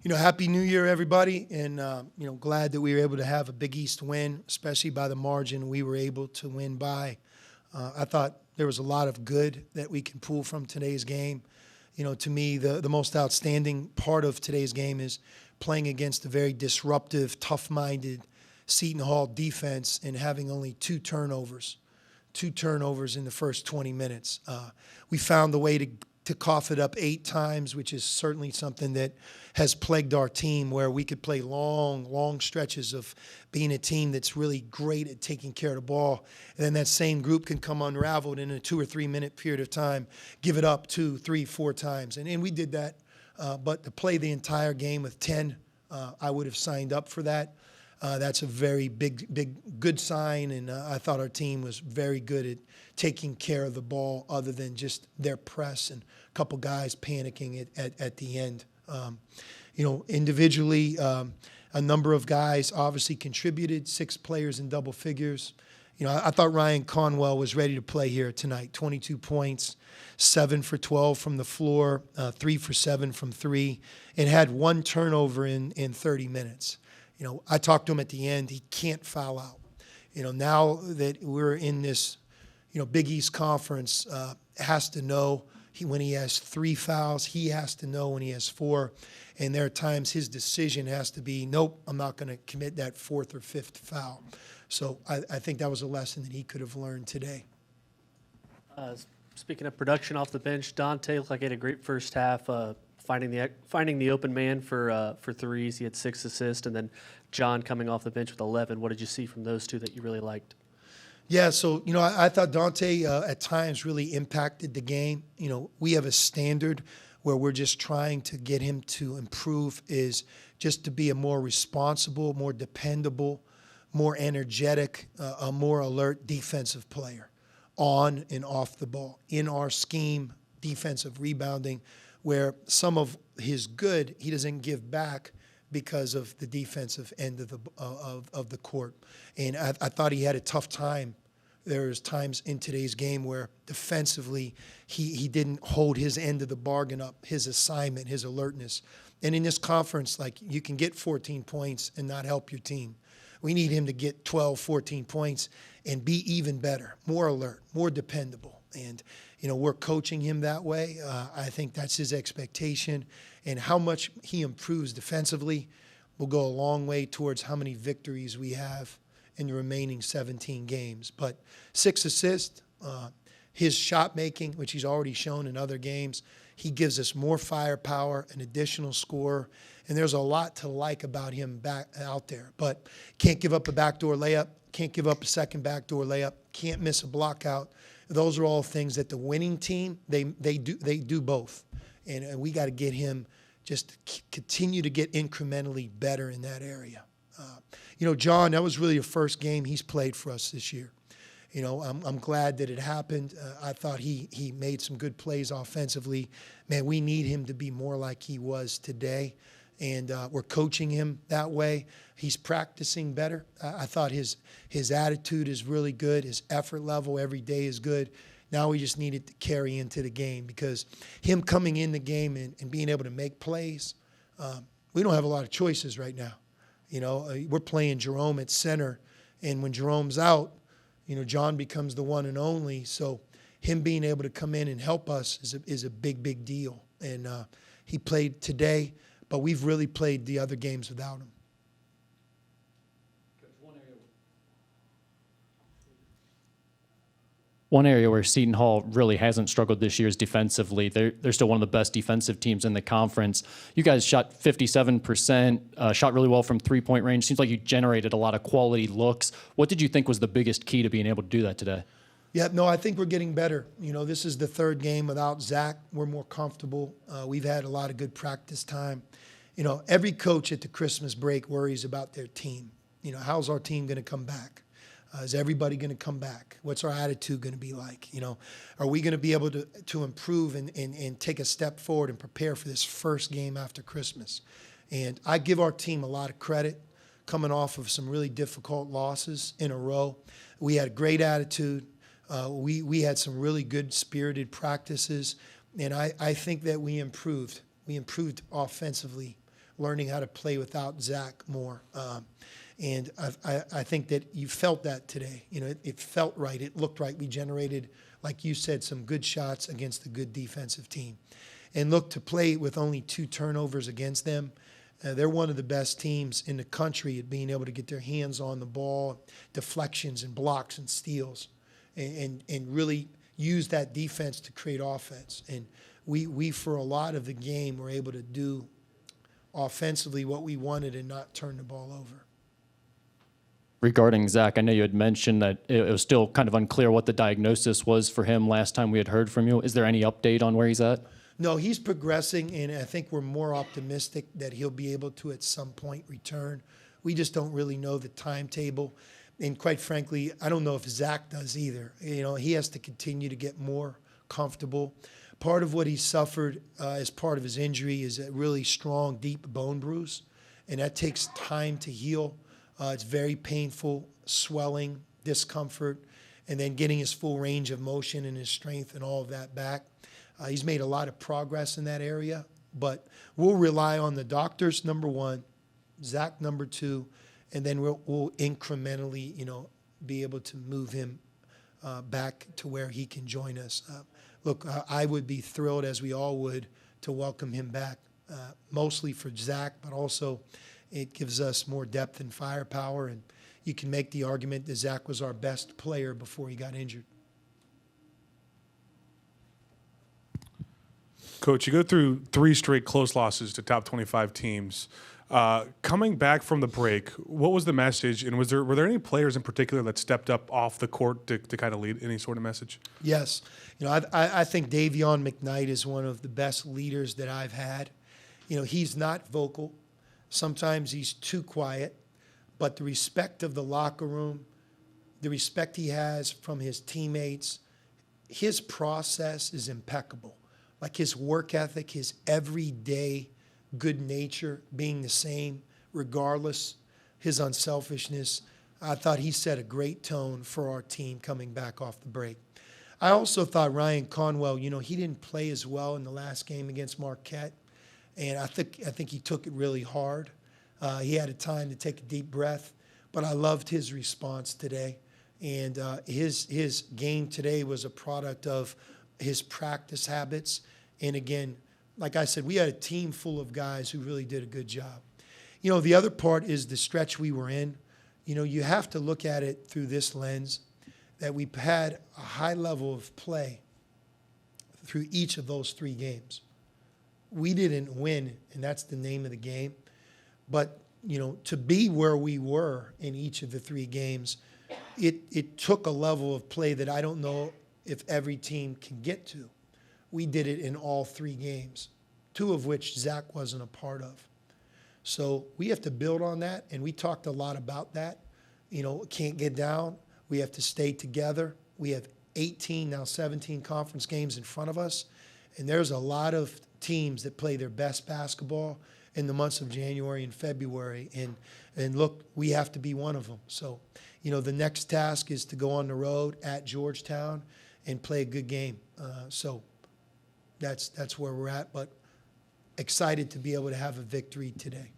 Happy New Year, everybody, and glad that we were able to have a Big East win, especially by the margin we were able to win by. I thought there was a lot of good that we can pull from today's game. To me, the most outstanding part of today's game is playing against a very disruptive, tough-minded Seton Hall defense and having only two turnovers in the first 20 minutes. We found the way to cough it up 8 times, which is certainly something that has plagued our team, where we could play long stretches of being a team that's really great at taking care of the ball. And then that same group can come unraveled in a 2 or 3 minute period of time, give it up 2, 3, 4 times. And we did that. But to play the entire game with 10, I would have signed up for that. That's a very good sign, and I thought our team was very good at taking care of the ball, other than just their press and a couple guys panicking at the end. Individually, a number of guys obviously contributed, 6 players in double figures. I thought Ryan Conwell was ready to play here tonight. 22 points, 7 for 12 from the floor, 3 for 7 from 3, and had 1 turnover in 30 minutes. I talked to him at the end. He can't foul out. Now that we're in this, Big East Conference, has to know when he has 3 fouls. He has to know when he has 4. And there are times his decision has to be, nope, I'm not going to commit that 4th or 5th foul. So I think that was a lesson that he could have learned today. Speaking of production off the bench, Dante looked like he had a great first half. Finding the open man for threes. He had 6 assists, and then John coming off the bench with 11. What did you see from those two that you really liked? Yeah, so I thought Dante at times really impacted the game. We have a standard where we're just trying to get him to improve, is just to be a more responsible, more dependable, more energetic, a more alert defensive player on and off the ball. In our scheme, defensive rebounding, where some of his good he doesn't give back because of the defensive end of the court. And I thought he had a tough time. There's times in today's game where defensively he didn't hold his end of the bargain up, his assignment, his alertness. And in this conference, you can get 14 points and not help your team. We need him to get 12, 14 points and be even better, more alert, more dependable. And we're coaching him that way. I think that's his expectation. And how much he improves defensively will go a long way towards how many victories we have in the remaining 17 games. But 6 assists, his shot making, which he's already shown in other games, he gives us more firepower, an additional score. And there's a lot to like about him back out there. But can't give up a backdoor layup, can't give up a second backdoor layup, can't miss a block out. Those are all things that the winning team, they do both. And we got to get him just to continue to get incrementally better in that area. John, that was really the first game he's played for us this year. I'm glad that it happened. I thought he made some good plays offensively. Man, we need him to be more like he was today. And we're coaching him that way. He's practicing better. I thought his attitude is really good. His effort level every day is good. Now we just need it to carry into the game, because him coming in the game and being able to make plays, we don't have a lot of choices right now. We're playing Jerome at center, and when Jerome's out, John becomes the one and only. So him being able to come in and help us is a big deal. And he played today, but we've really played the other games without him. One area where Seton Hall really hasn't struggled this year is defensively. They're still one of the best defensive teams in the conference. You guys shot 57%, shot really well from three-point range. Seems like you generated a lot of quality looks. What did you think was the biggest key to being able to do that today? Yeah, no, I think we're getting better. This is the 3rd game without Zach. We're more comfortable. We've had a lot of good practice time. Every coach at the Christmas break worries about their team. How's our team going to come back? Is everybody going to come back? What's our attitude going to be like? Are we going to be able to improve and take a step forward and prepare for this first game after Christmas? And I give our team a lot of credit coming off of some really difficult losses in a row. We had a great attitude. We had some really good spirited practices. And I think that we improved. We improved offensively learning how to play without Zach more. And I think that you felt that today. You know, it felt right. It looked right. We generated, like you said, some good shots against a good defensive team. And look, to play with only 2 turnovers against them, they're one of the best teams in the country at being able to get their hands on the ball, deflections and blocks and steals, and really use that defense to create offense. And we for a lot of the game were able to do offensively what we wanted and not turn the ball over. Regarding Zach, I know you had mentioned that it was still kind of unclear what the diagnosis was for him last time we had heard from you. Is there any update on where he's at? No, he's progressing, and I think we're more optimistic that he'll be able to at some point return. We just don't really know the timetable. And quite frankly, I don't know if Zach does either. You know, he has to continue to get more comfortable. Part of what he suffered as part of his injury is a really strong, deep bone bruise, and that takes time to heal. It's very painful, swelling, discomfort, and then getting his full range of motion and his strength and all of that back. He's made a lot of progress in that area, but we'll rely on the doctors, number one, Zach, number two, and then we'll incrementally, you know, be able to move him back to where he can join us. Look, I would be thrilled, as we all would, to welcome him back, mostly for Zach, but also it gives us more depth and firepower, and you can make the argument that Zach was our best player before he got injured. Coach, you go through 3 straight close losses to top 25 teams. Coming back from the break, what was the message, and were there any players in particular that stepped up off the court to kind of lead any sort of message? Yes. You know, I think Davion McKnight is one of the best leaders that I've had. You know, he's not vocal. Sometimes he's too quiet, but the respect of the locker room, the respect he has from his teammates, his process is impeccable. Like his work ethic, his everyday good nature being the same regardless, his unselfishness. I thought he set a great tone for our team coming back off the break. I also thought Ryan Conwell, you know, he didn't play as well in the last game against Marquette, and I think he took it really hard. He had a time to take a deep breath, but I loved his response today. And his game today was a product of his practice habits. And again, like I said, we had a team full of guys who really did a good job. You know, the other part is the stretch we were in. You know, you have to look at it through this lens, that we've had a high level of play through each of those 3 games. We didn't win, and that's the name of the game. But, you know, to be where we were in each of the 3 games, it took a level of play that I don't know if every team can get to. We did it in all 3 games, 2 of which Zach wasn't a part of. So we have to build on that, and we talked a lot about that. You know, can't get down. We have to stay together. We have 18, now 17 conference games in front of us, and there's a lot of teams that play their best basketball in the months of January and February, and look, we have to be one of them. So, you know, the next task is to go on the road at Georgetown and play a good game. So that's where we're at, but excited to be able to have a victory today.